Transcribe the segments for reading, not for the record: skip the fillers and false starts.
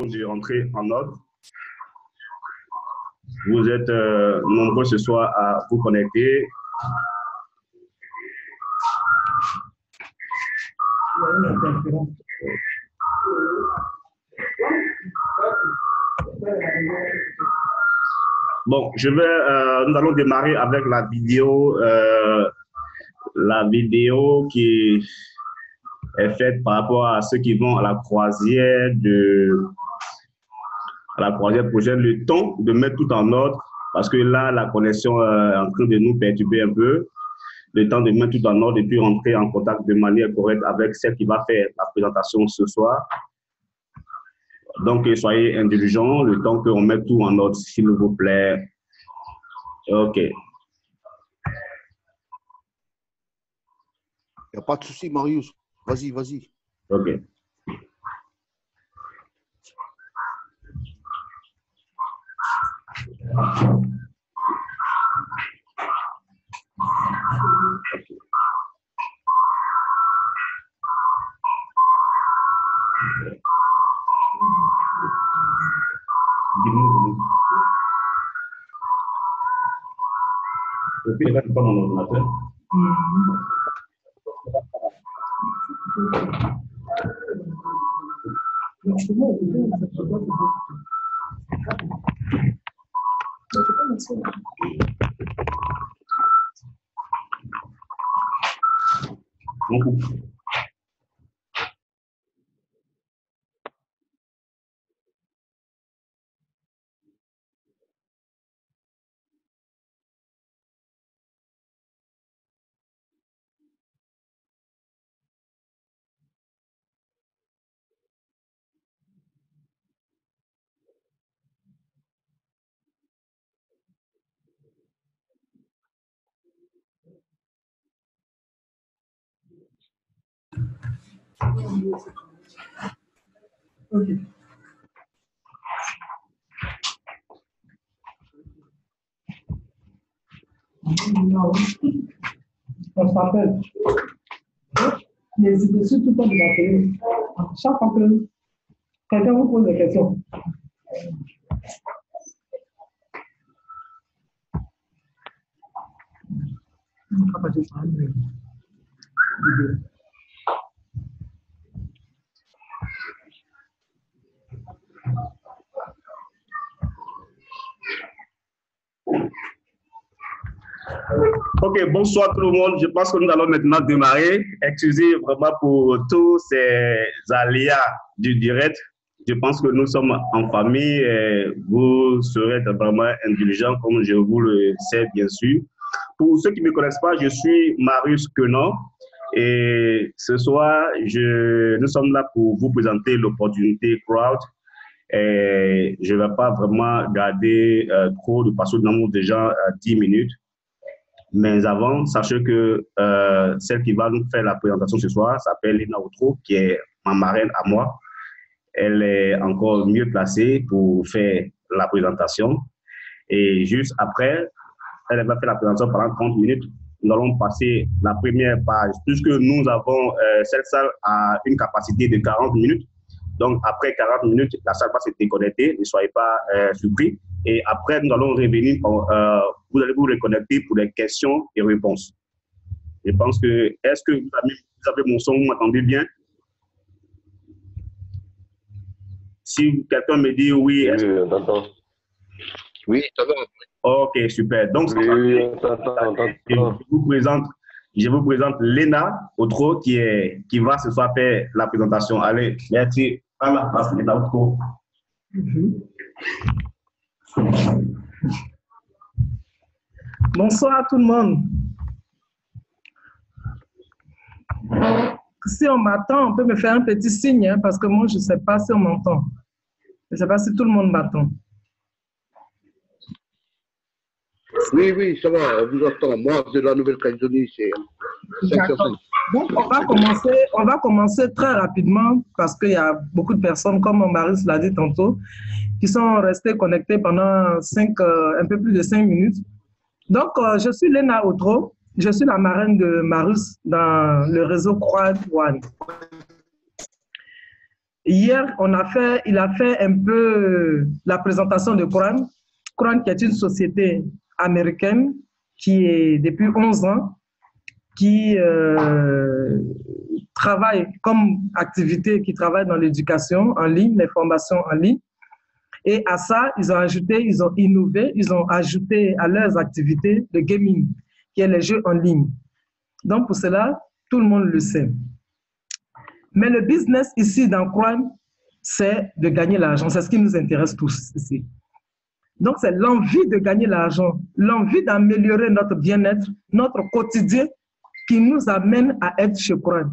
de rentrer en ordre. Vous êtes nombreux ce soir à vous connecter. Bon, nous allons démarrer avec la vidéo qui est faite par rapport à ceux qui vont à la croisière prochaine. Le temps de mettre tout en ordre, parce que là, la connexion est en train de nous perturber un peu. Le temps de mettre tout en ordre et puis rentrer en contact de manière correcte avec celle qui va faire la présentation ce soir. Donc, soyez indulgents le temps qu'on met tout en ordre, s'il vous plaît. OK. Il n'y a pas de souci, Marius. Vas-y, vas-y. OK. Et puis là, je pas mon ordinateur. OK. On s'appelle. N'hésitez surtout pas de m'appeler. Chaque fois que quelqu'un vous pose des questions. OK, bonsoir tout le monde. Je pense que nous allons maintenant démarrer. Excusez vraiment pour tous ces aléas du direct. Je pense que nous sommes en famille et vous serez vraiment indulgents comme je vous le sais bien sûr. Pour ceux qui ne me connaissent pas, je suis Marius Quenon et ce soir, nous sommes là pour vous présenter l'opportunité Crowd. Et je ne vais pas vraiment garder trop de parce que nous avons déjà 10 minutes. Mais avant, sachez que celle qui va nous faire la présentation ce soir s'appelle Lena Outro, qui est ma marraine à moi. Elle est encore mieux placée pour faire la présentation. Et juste après, elle va faire la présentation pendant 30 minutes. Nous allons passer la première page, puisque nous avons cette salle à une capacité de 40 minutes. Donc, après 40 minutes, la salle va se déconnecter, ne soyez pas surpris. Et après, nous allons revenir, vous allez vous reconnecter pour des questions et réponses. Je pense que, est-ce que vous avez mon son, vous m'entendez bien? Si quelqu'un me dit oui, oui, on t'entend. Oui, ça va. OK, super. Donc, oui, on t'entend. Je vous présente Lena Outro qui va ce soir faire la présentation. Allez, merci. À la place, Lena Outro. Bonsoir à tout le monde. Si on m'attend, on peut me faire un petit signe, hein, parce que moi, je ne sais pas si on m'entend. Je ne sais pas si tout le monde m'attend. Oui, oui, ça va, on vous attend. Moi, de la Nouvelle-Calédonie, c'est 5 sur 5. Donc, on va commencer très rapidement parce qu'il y a beaucoup de personnes, comme Marius l'a dit tantôt, qui sont restées connectées pendant un peu plus de 5 minutes. Donc, je suis Lena Outro. Je suis la marraine de Marius dans le réseau Crowd One. Hier, il a fait un peu la présentation de Quran. Quran qui est une société américaine qui est depuis 11 ans, qui travaille comme activité, qui travaille dans l'éducation en ligne, les formations en ligne. Et à ça, ils ont innové, ils ont ajouté à leurs activités le gaming, qui est les jeux en ligne. Donc pour cela, tout le monde le sait. Mais le business ici dans Quran, c'est de gagner l'argent. C'est ce qui nous intéresse tous ici. Donc c'est l'envie de gagner l'argent, l'envie d'améliorer notre bien-être, notre quotidien qui nous amène à être chez Quran.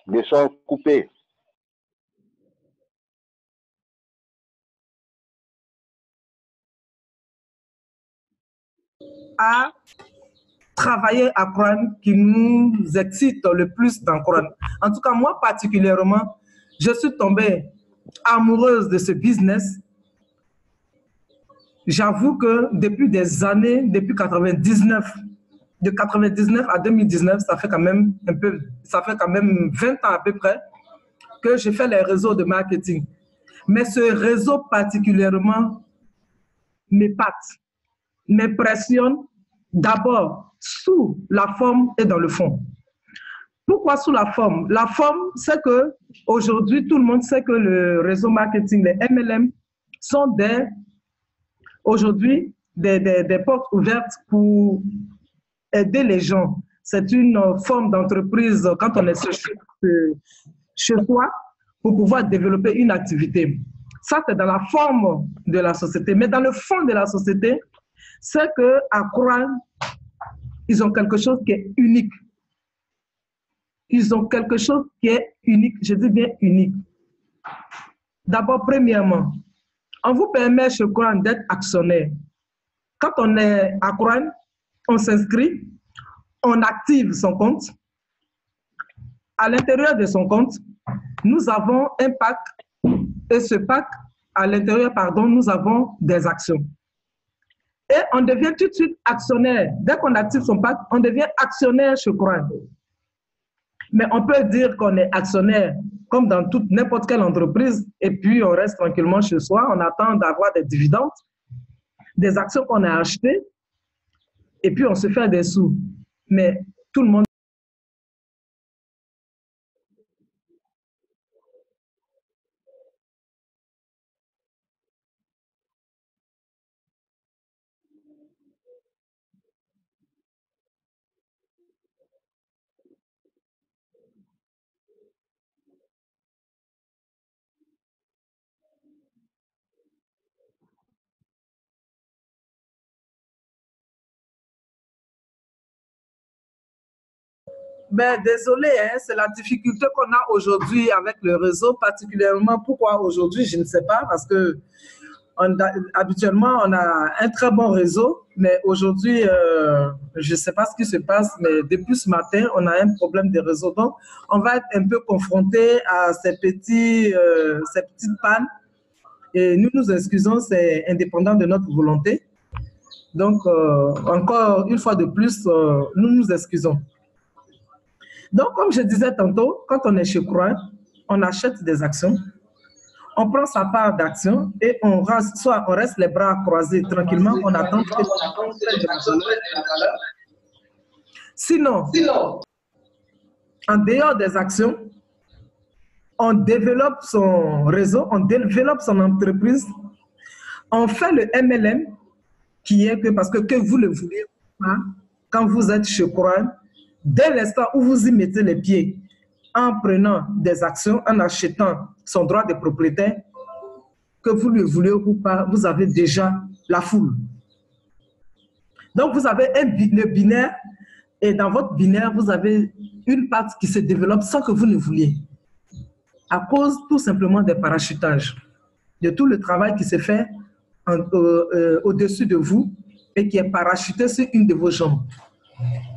Les sons coupés. À travailler à Quran qui nous excite le plus dans Quran. En tout cas, moi particulièrement, je suis tombée amoureuse de ce business. J'avoue que depuis des années, depuis 99, de 99 à 2019, ça fait quand même 20 ans à peu près que je fais les réseaux de marketing. Mais ce réseau particulièrement m'épate, m'impressionne d'abord sous la forme et dans le fond. Pourquoi sous la forme? La forme, c'est que aujourd'hui, tout le monde sait que le réseau marketing, les MLM, sont aujourd'hui des portes ouvertes pour aider les gens. C'est une forme d'entreprise quand on est chez soi pour pouvoir développer une activité. Ça, c'est dans la forme de la société. Mais dans le fond de la société, c'est qu'à Quran, ils ont quelque chose qui est unique. Ils ont quelque chose qui est unique. Je dis bien unique. D'abord, premièrement, on vous permet chez Quran d'être actionnaire. Quand on est à Quran, on s'inscrit, on active son compte. À l'intérieur de son compte, nous avons un pack et ce pack, à l'intérieur, nous avons des actions. Et on devient tout de suite actionnaire. Dès qu'on active son pack, on devient actionnaire chez Quran. Mais on peut dire qu'on est actionnaire comme dans n'importe quelle entreprise et puis on reste tranquillement chez soi, on attend d'avoir des dividendes, des actions qu'on a achetées et puis on se fait des sous. Mais tout le monde ben, désolé, hein, c'est la difficulté qu'on a aujourd'hui avec le réseau, particulièrement. Pourquoi aujourd'hui, je ne sais pas, parce que habituellement, on a un très bon réseau, mais aujourd'hui, je ne sais pas ce qui se passe, mais depuis ce matin, on a un problème de réseau. Donc, on va être un peu confronté à ces petites pannes. Et nous nous excusons, c'est indépendant de notre volonté. Donc, encore une fois de plus, nous nous excusons. Donc, comme je disais tantôt, quand on est chez Quran, on achète des actions, on prend sa part d'action et soit on reste les bras croisés tranquillement, on attend que Sinon, en dehors des actions, on développe son réseau, on développe son entreprise, on fait le MLM, qui est que, parce que vous le voulez pas, quand vous êtes chez Quran, dès l'instant où vous y mettez les pieds, en prenant des actions, en achetant son droit de propriété, que vous le voulez ou pas, vous avez déjà la foule. Donc, vous avez le binaire, et dans votre binaire, vous avez une partie qui se développe sans que vous ne vouliez, à cause tout simplement des parachutages, de tout le travail qui se fait au-dessus de vous et qui est parachuté sur une de vos jambes.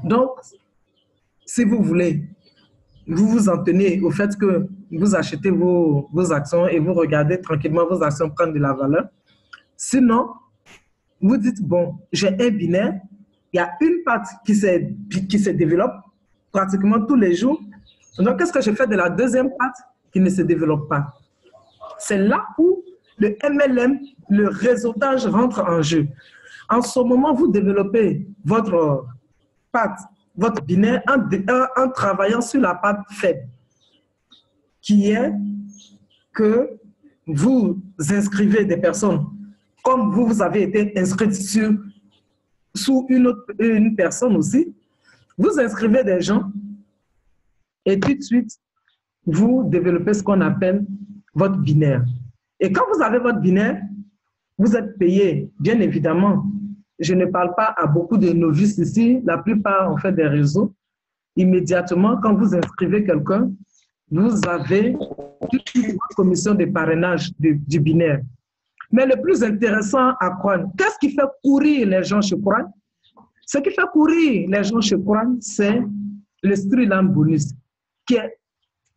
Donc, si vous voulez vous vous en tenez au fait que vous achetez vos actions et vous regardez tranquillement vos actions prendre de la valeur. Sinon, vous dites, bon, j'ai un binaire, il y a une partie qui se développe pratiquement tous les jours. Donc, qu'est-ce que je fais de la deuxième partie qui ne se développe pas? C'est là où le MLM, le réseautage rentre en jeu. En ce moment, vous développez votre part, votre binaire en travaillant sur la part faible, qui est que vous inscrivez des personnes comme vous avez été inscrit sous une personne aussi. Vous inscrivez des gens et tout de suite, vous développez ce qu'on appelle votre binaire. Et quand vous avez votre binaire, vous êtes payé, bien évidemment. Je ne parle pas à beaucoup de novices ici, la plupart ont fait des réseaux. Immédiatement, quand vous inscrivez quelqu'un, vous avez toute une commission de parrainage du binaire. Mais le plus intéressant à Quran, qu'est-ce qui fait courir les gens chez Quran? Ce qui fait courir les gens chez Quran, c'est le Streetland Bonus, qui est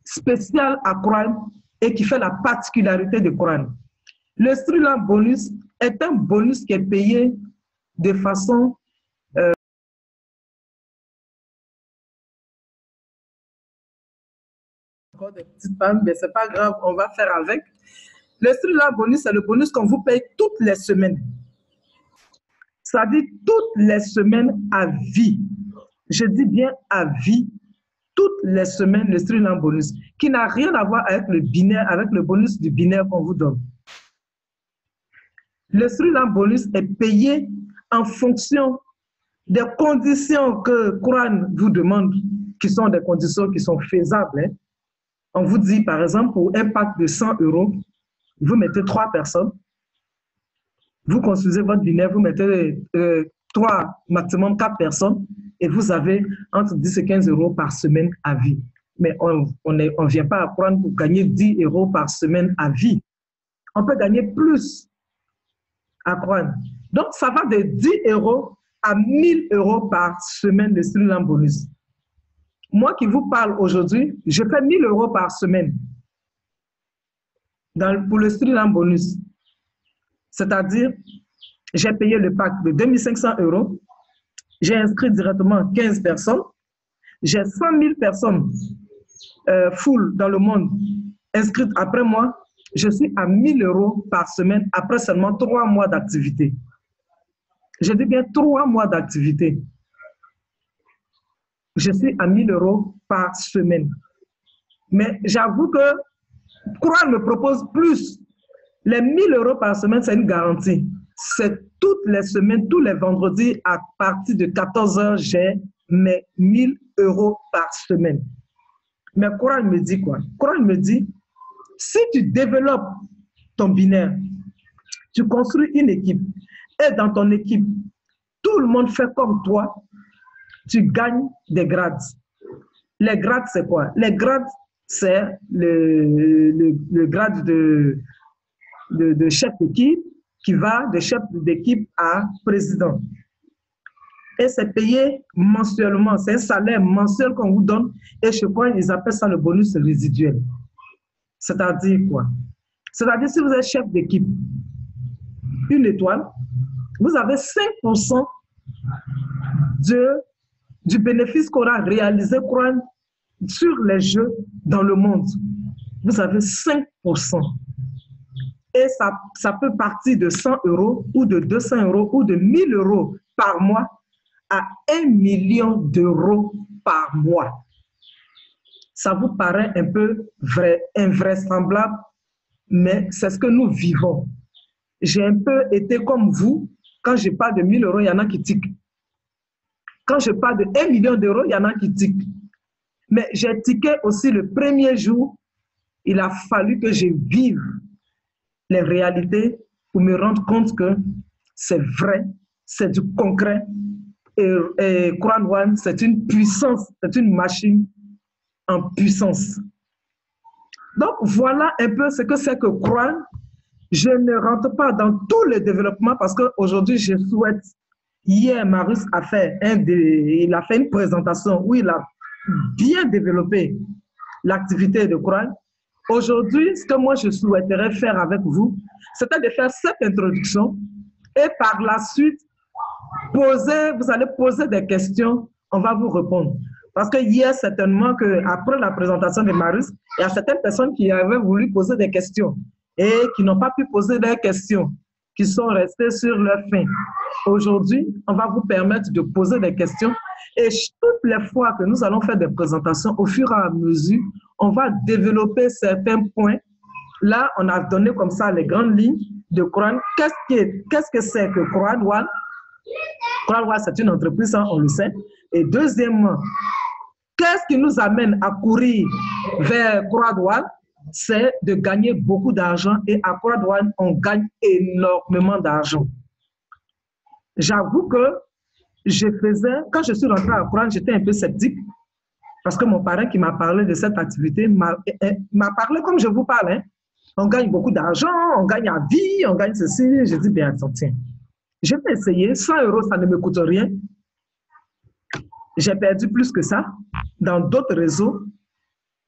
spécial à Quran et qui fait la particularité de Quran. Le Streetland Bonus est un bonus qui est payé de façon encore des petites pannes, mais c'est pas grave, on va faire avec. Le Streetland Bonus, c'est le bonus qu'on vous paye toutes les semaines. Ça dit toutes les semaines à vie. Je dis bien à vie, toutes les semaines, le Streetland Bonus, qui n'a rien à voir avec le binaire, avec le bonus du binaire qu'on vous donne. Le Streetland Bonus est payé en fonction des conditions que Quran vous demande, qui sont des conditions qui sont faisables. Hein. On vous dit, par exemple, pour un pack de 100 €, vous mettez 3 personnes, vous construisez votre binaire, vous mettez 3, maximum 4 personnes, et vous avez entre 10 et 15 € par semaine à vie. Mais on ne vient pas apprendre pour gagner 10 € par semaine à vie. On peut gagner plus à prendre. Donc, ça va de 10 € à 1000 € par semaine de Streetland Bonus. Moi qui vous parle aujourd'hui, je fais 1000 € par semaine pour le Streetland Bonus. C'est-à-dire, j'ai payé le pack de 2500 €, j'ai inscrit directement 15 personnes, j'ai 100 000 personnes full dans le monde inscrites après moi, je suis à 1000 € par semaine après seulement 3 mois d'activité. Je dis bien 3 mois d'activité. Je suis à 1000 € par semaine. Mais j'avoue que Quran me propose plus. Les 1000 € par semaine, c'est une garantie. C'est toutes les semaines, tous les vendredis, à partir de 14 h, j'ai mes 1000 € par semaine. Mais Quran me dit quoi? Quran me dit, si tu développes ton binaire, tu construis une équipe, et dans ton équipe, tout le monde fait comme toi, tu gagnes des grades. Les grades, c'est quoi? Les grades, c'est le grade de chef d'équipe qui va de chef d'équipe à président. Et c'est payé mensuellement. C'est un salaire mensuel qu'on vous donne. Et je crois qu'ils appellent ça le bonus résiduel. C'est-à-dire quoi? C'est-à-dire si vous êtes chef d'équipe, une étoile, vous avez 5% du bénéfice qu'aura réalisé Quran sur les jeux dans le monde. Vous avez 5%. Et ça peut partir de 100 € ou de 200 € ou de 1000 € par mois à 1 million d'euros par mois. Ça vous paraît un peu invraisemblable, mais c'est ce que nous vivons. J'ai un peu été comme vous. Quand je parle de 1000 €, il y en a qui tiquent. Quand je parle de 1 million d'euros, il y en a qui tiquent. Mais j'ai tiqué aussi le premier jour. Il a fallu que je vive les réalités pour me rendre compte que c'est vrai, c'est du concret. Et Quran One, c'est une puissance, c'est une machine en puissance. Donc, voilà un peu ce que c'est que Quran. Je ne rentre pas dans tout le développement parce qu'aujourd'hui, je souhaite. Hier, Marius a fait une présentation où il a bien développer l'activité de Quran, aujourd'hui, ce que moi je souhaiterais faire avec vous, c'était de faire cette introduction et par la suite, vous allez poser des questions, on va vous répondre. Parce que hier, certainement, après la présentation de Marius, il y a certaines personnes qui avaient voulu poser des questions et qui n'ont pas pu poser des questions, qui sont restées sur leur faim. Aujourd'hui, on va vous permettre de poser des questions et toutes les fois que nous allons faire des présentations, au fur et à mesure, on va développer certains points. Là, on a donné comme ça les grandes lignes de Quran. Qu'est-ce que c'est que Quran One? Quran One, c'est une entreprise, hein, on le sait. Et deuxièmement, qu'est-ce qui nous amène à courir vers Quran One? C'est de gagner beaucoup d'argent et à Quran One, on gagne énormément d'argent. J'avoue que quand je suis rentrée à Quran, j'étais un peu sceptique parce que mon parrain qui m'a parlé de cette activité m'a parlé comme je vous parle. Hein. On gagne beaucoup d'argent, on gagne à vie, on gagne ceci. Je dis, bien, tiens, je vais essayer. 100 €, ça ne me coûte rien. J'ai perdu plus que ça dans d'autres réseaux.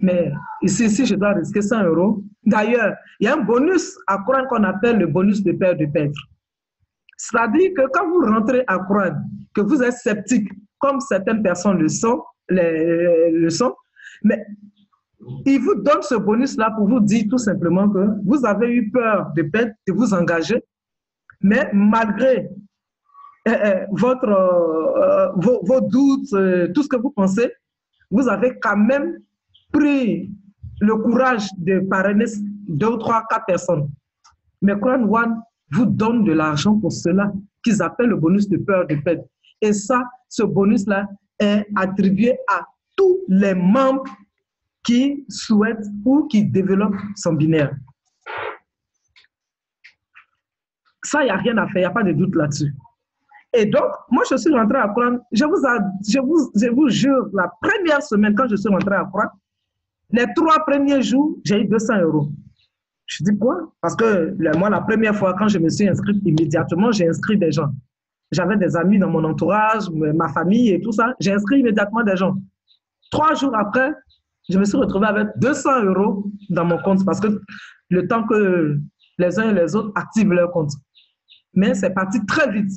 Mais ici, je dois risquer 100 €. D'ailleurs, il y a un bonus à Quran qu'on appelle le bonus de paire de perdre. C'est-à-dire que quand vous rentrez à Quran, que vous êtes sceptique, comme certaines personnes le sont, mais il vous donne ce bonus-là pour vous dire tout simplement que vous avez eu peur de perdre, de vous engager, mais malgré vos doutes, tout ce que vous pensez, vous avez quand même pris le courage de parrainer 2 ou 3, 4 personnes. Mais Quran One vous donne de l'argent pour cela, qu'ils appellent le bonus de peur de perdre. Et ça, ce bonus-là est attribué à tous les membres qui souhaitent ou qui développent son binaire. Ça, il n'y a rien à faire, il n'y a pas de doute là-dessus. Et donc, moi, je suis rentrée à Quran. Je vous jure, la première semaine, quand je suis rentrée à Quran, les 3 premiers jours, j'ai eu 200 €. Je dis quoi? Parce que moi, la première fois, quand je me suis inscrite, immédiatement, j'ai inscrit des gens. J'avais des amis dans mon entourage, ma famille et tout ça. J'ai inscrit immédiatement des gens. 3 jours après, je me suis retrouvée avec 200 € dans mon compte parce que le temps que les uns et les autres activent leur compte. Mais c'est parti très vite.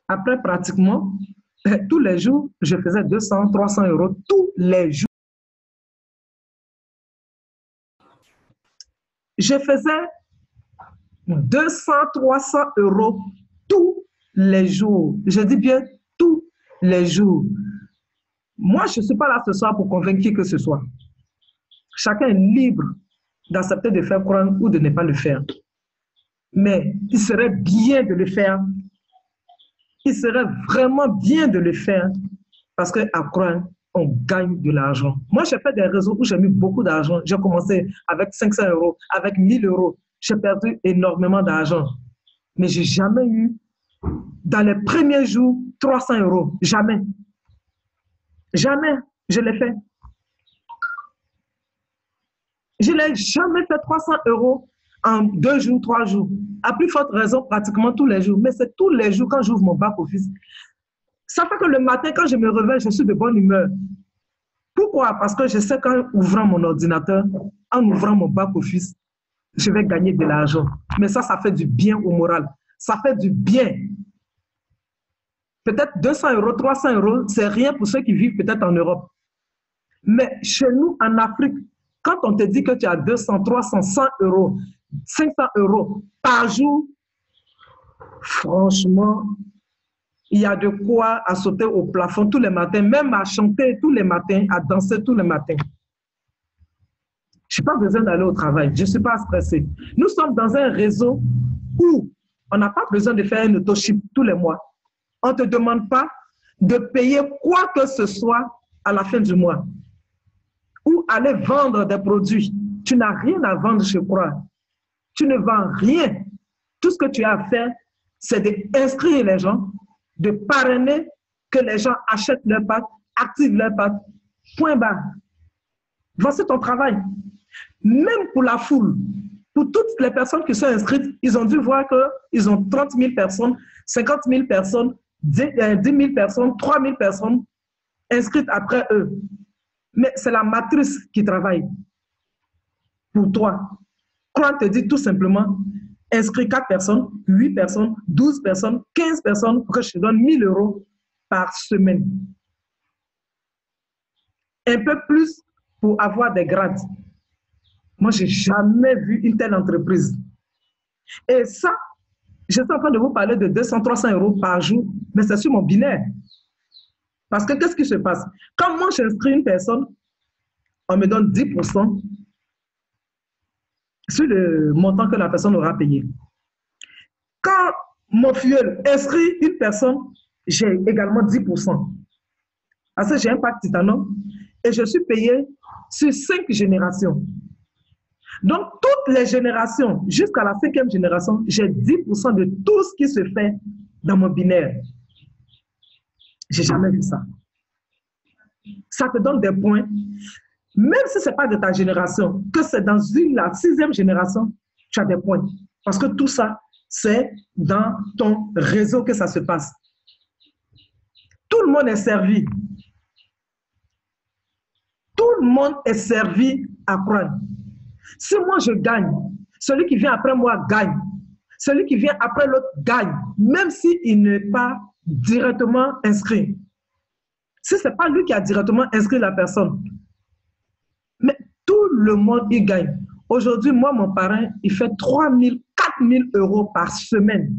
Après, pratiquement, tous les jours, je faisais 200, 300 € tous les jours. Je faisais 200, 300 € tous les jours. Je dis bien tous les jours. Moi, je ne suis pas là ce soir pour convaincre qui que ce soit. Chacun est libre d'accepter de faire Quran ou de ne pas le faire. Mais il serait bien de le faire. Il serait vraiment bien de le faire parce qu'à Quran, on gagne de l'argent. Moi, j'ai fait des réseaux où j'ai mis beaucoup d'argent. J'ai commencé avec 500 €, avec 1000 €. J'ai perdu énormément d'argent. Mais je n'ai jamais eu, dans les premiers jours, 300 €. Jamais. Jamais je l'ai fait. Je n'ai jamais fait 300 € en 2 jours, 3 jours. À plus forte raison, pratiquement tous les jours. Mais c'est tous les jours quand j'ouvre mon back-office. Ça fait que le matin, quand je me réveille, je suis de bonne humeur. Pourquoi? Parce que je sais qu'en ouvrant mon ordinateur, en ouvrant mon back-office, je vais gagner de l'argent. Mais ça fait du bien au moral. Ça fait du bien. Peut-être 200 €, 300 €, c'est rien pour ceux qui vivent peut-être en Europe. Mais chez nous, en Afrique, quand on te dit que tu as 200, 300, 100 €, 500 € par jour, franchement, il y a de quoi à sauter au plafond tous les matins, même à chanter tous les matins, à danser tous les matins. Je n'ai pas besoin d'aller au travail, je ne suis pas stressée. Nous sommes dans un réseau où on n'a pas besoin de faire un autoship tous les mois. On ne te demande pas de payer quoi que ce soit à la fin du mois. Ou aller vendre des produits. Tu n'as rien à vendre chez Quran. Tu ne vends rien. Tout ce que tu as à faire, c'est d'inscrire les gens, de parrainer que les gens achètent leurs pâtes, activent leurs pâtes. Point barre. Voici ton travail. Même pour la foule, pour toutes les personnes qui sont inscrites, ils ont dû voir qu'ils ont 30 000 personnes, 50 000 personnes, 10 000 personnes, 3 000 personnes inscrites après eux. Mais c'est la matrice qui travaille pour toi. Croix te dit tout simplement, inscris 4 personnes, 8 personnes, 12 personnes, 15 personnes pour que je te donne 1 000 € par semaine. Un peu plus pour avoir des grades. Moi, je n'ai jamais vu une telle entreprise. Et ça, je suis en train de vous parler de 200-300 € par jour, mais c'est sur mon binaire. Parce que qu'est-ce qui se passe? Quand moi, j'inscris une personne, on me donne 10% sur le montant que la personne aura payé. Quand mon filleul inscrit une personne, j'ai également 10%. Parce que j'ai un pacte Titano et je suis payé sur 5 générations. Donc, toutes les générations, jusqu'à la 5e génération, j'ai 10% de tout ce qui se fait dans mon binaire. Je n'ai jamais vu ça. Ça te donne des points. Même si ce n'est pas de ta génération, que c'est dans la 6e génération, tu as des points. Parce que tout ça, c'est dans ton réseau que ça se passe. Tout le monde est servi. Tout le monde est servi à prendre. Si moi je gagne, celui qui vient après moi gagne. Celui qui vient après l'autre gagne, même s'il n'est pas directement inscrit. Si ce n'est pas lui qui a directement inscrit la personne. Mais tout le monde y gagne. Aujourd'hui, moi, mon parrain, il fait 3 000, 4 000 € par semaine.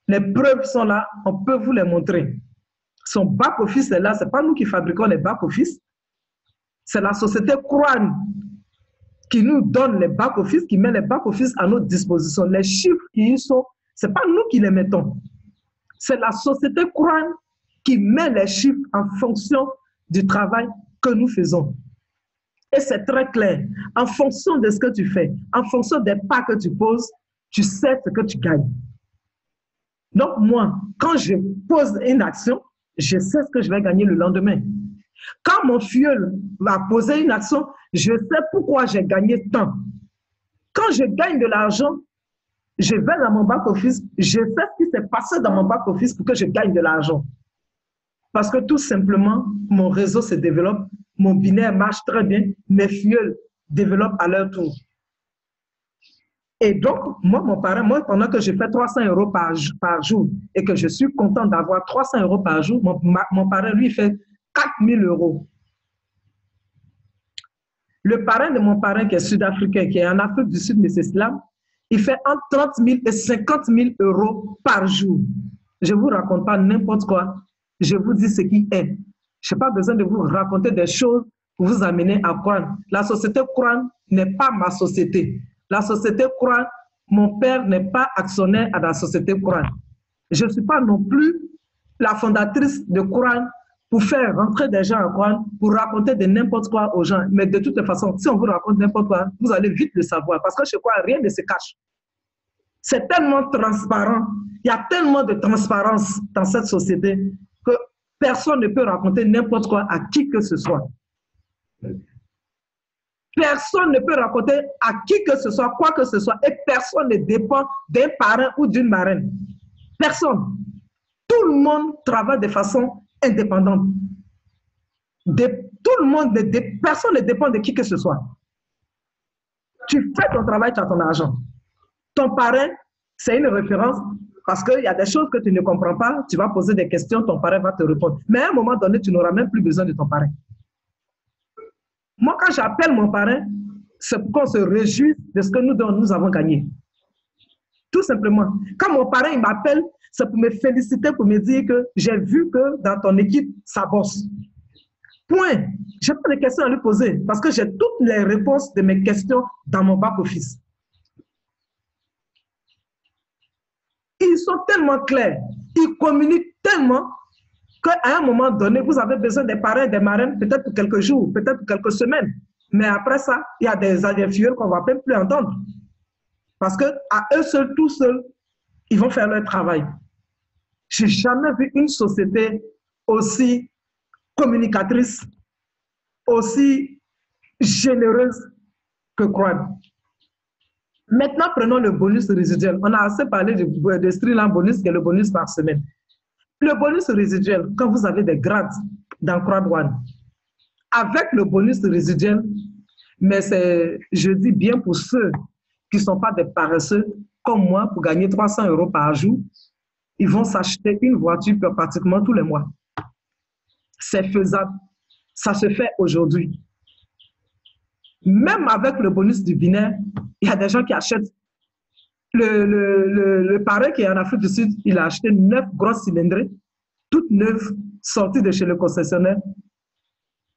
Les preuves sont là, on peut vous les montrer. Son back-office est là, ce n'est pas nous qui fabriquons les back-office. C'est la société Croix qui nous donne les back-office, qui met les back-office à notre disposition. Les chiffres qui y sont, ce n'est pas nous qui les mettons. C'est la société Croix qui met les chiffres en fonction du travail que nous faisons. Et c'est très clair. En fonction de ce que tu fais, en fonction des pas que tu poses, tu sais ce que tu gagnes. Donc moi, quand je pose une action, je sais ce que je vais gagner le lendemain. Quand mon filleul va poser une action, je sais pourquoi j'ai gagné tant. Quand je gagne de l'argent, je vais dans mon back-office, je sais ce qui s'est passé dans mon back-office pour que je gagne de l'argent. Parce que tout simplement, mon réseau se développe, mon binaire marche très bien, mes filleuls développent à leur tour. Et donc, moi, mon parrain, pendant que je fais 300 € par jour et que je suis content d'avoir 300 € par jour, mon parrain, lui, fait 4 000 €. Le parrain de mon parrain qui est sud-africain, qui est en Afrique du Sud, M. Slam, il fait entre 30 000 et 50 000 € par jour. Je ne vous raconte pas n'importe quoi. Je vous dis ce qui est. Je n'ai pas besoin de vous raconter des choses pour vous amener à croire. La société Croix n'est pas ma société. La société Croix, mon père n'est pas actionnaire à la société Croix. Je ne suis pas non plus la fondatrice de Croix pour faire rentrer des gens à Croix, pour raconter de n'importe quoi aux gens. Mais de toute façon, si on vous raconte n'importe quoi, vous allez vite le savoir. Parce que chez Croix, rien ne se cache. C'est tellement transparent. Il y a tellement de transparence dans cette société que personne ne peut raconter n'importe quoi à qui que ce soit. Personne ne peut raconter à qui que ce soit, quoi que ce soit, et personne ne dépend d'un parrain ou d'une marraine. Personne. Tout le monde travaille de façon indépendante. Tout le monde, personne ne dépend de qui que ce soit. Tu fais ton travail, tu as ton argent. Ton parrain, c'est une référence parce qu'il y a des choses que tu ne comprends pas, tu vas poser des questions, ton parrain va te répondre. Mais à un moment donné, tu n'auras même plus besoin de ton parrain. Moi, quand j'appelle mon parrain, c'est pour qu'on se réjouisse de ce que nous avons gagné. Tout simplement. Quand mon parrain m'appelle, c'est pour me féliciter, pour me dire que j'ai vu que dans ton équipe, ça bosse. Point. Je n'ai pas de questions à lui poser parce que j'ai toutes les réponses de mes questions dans mon back-office. Ils sont tellement clairs, ils communiquent tellement qu'à un moment donné, vous avez besoin des parrains, des marraines, peut-être pour quelques jours, peut-être pour quelques semaines. Mais après ça, il y a des influents qu'on ne va même plus entendre. Parce qu'à eux seuls, tout seuls, ils vont faire leur travail. Je n'ai jamais vu une société aussi communicatrice, aussi généreuse que Croix. Maintenant, prenons le bonus résiduel. On a assez parlé de Streamline bonus, qui est le bonus par semaine. Le bonus résiduel, quand vous avez des grades dans Croix Douane, avec le bonus résiduel, mais je dis bien pour ceux qui ne sont pas des paresseux comme moi, pour gagner 300 € par jour, ils vont s'acheter une voiture pratiquement tous les mois. C'est faisable. Ça se fait aujourd'hui. Même avec le bonus du binaire, il y a des gens qui achètent. Le parrain qui est en Afrique du Sud, il a acheté 9 grosses cylindrées, toutes neuves, sorties de chez le concessionnaire,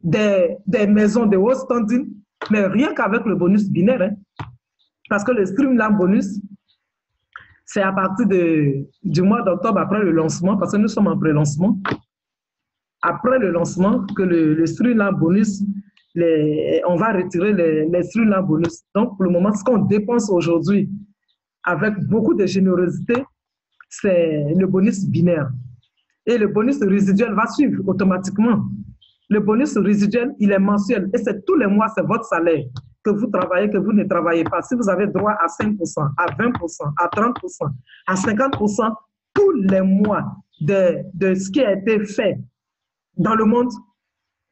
des maisons de haut standing, mais rien qu'avec le bonus binaire. Hein. Parce que le Streamline bonus, c'est à partir du mois d'octobre, après le lancement, parce que nous sommes en pré-lancement. Après le lancement, que le Streamline bonus, on va retirer les Streamline bonus. Donc, pour le moment, ce qu'on dépense aujourd'hui, avec beaucoup de générosité, c'est le bonus binaire. Et le bonus résiduel va suivre automatiquement. Le bonus résiduel, il est mensuel et c'est tous les mois, c'est votre salaire. Que vous travaillez, que vous ne travaillez pas. Si vous avez droit à 5%, à 20%, à 30%, à 50%, tous les mois de ce qui a été fait dans le monde,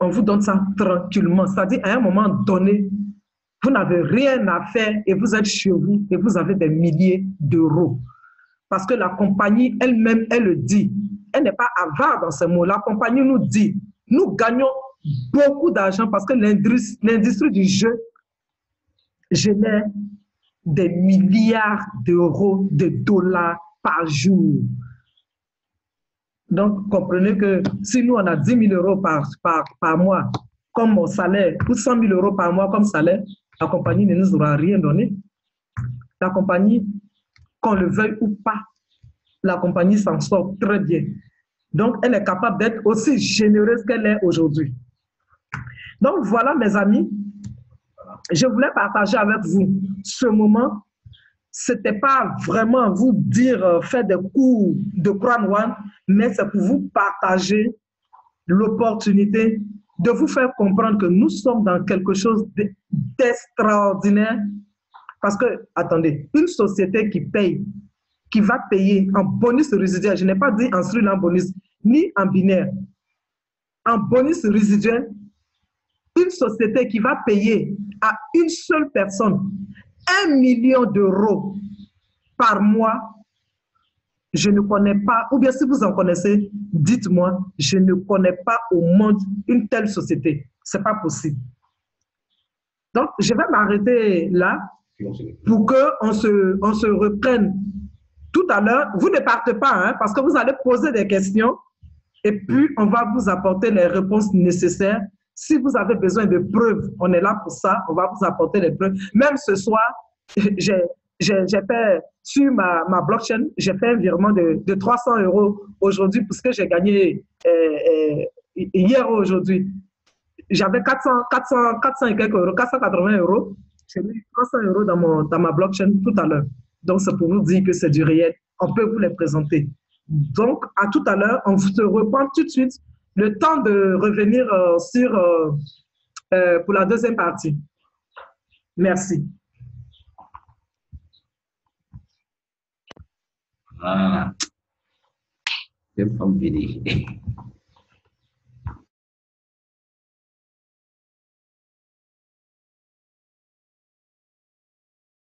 on vous donne ça tranquillement. C'est-à-dire, à un moment donné, vous n'avez rien à faire et vous êtes chez vous et vous avez des milliers d'euros. Parce que la compagnie elle-même, elle le dit. Elle n'est pas avare dans ces mots. La compagnie nous dit, nous gagnons beaucoup d'argent parce que l'industrie du jeu génère des milliards d'euros, de dollars par jour. Donc, comprenez que si nous, on a 10 000 € par mois comme mon salaire, ou 100 000 € par mois comme salaire, la compagnie ne nous aura rien donné. La compagnie, qu'on le veuille ou pas, la compagnie s'en sort très bien. Donc, elle est capable d'être aussi généreuse qu'elle est aujourd'hui. Donc, voilà, mes amis, je voulais partager avec vous ce moment. Ce n'était pas vraiment vous dire faire des cours de Crown One, mais c'est pour vous partager l'opportunité de vous faire comprendre que nous sommes dans quelque chose d'extraordinaire. Parce que, attendez, une société qui paye, qui va payer en bonus résiduel, je n'ai pas dit en streamline bonus, ni en binaire, en bonus résiduel, une société qui va payer à une seule personne 1 million d'euros par mois, je ne connais pas, ou bien si vous en connaissez, dites-moi, je ne connais pas au monde une telle société. Ce n'est pas possible. Donc, je vais m'arrêter là pour qu'on se reprenne tout à l'heure. Vous ne partez pas, hein, parce que vous allez poser des questions et puis on va vous apporter les réponses nécessaires. Si vous avez besoin de preuves, on est là pour ça, on va vous apporter les preuves. Même ce soir, j'ai fait sur ma blockchain, j'ai fait un virement de 300 € aujourd'hui parce que j'ai gagné hier ou aujourd'hui. J'avais 400 et quelques euros, 480 €. J'ai mis 300 € dans ma blockchain tout à l'heure. Donc, c'est pour vous dire que c'est du réel. On peut vous les présenter. Donc, à tout à l'heure, on se reprend tout de suite le temps de revenir pour la deuxième partie. Merci. Ah, c'est pas fini.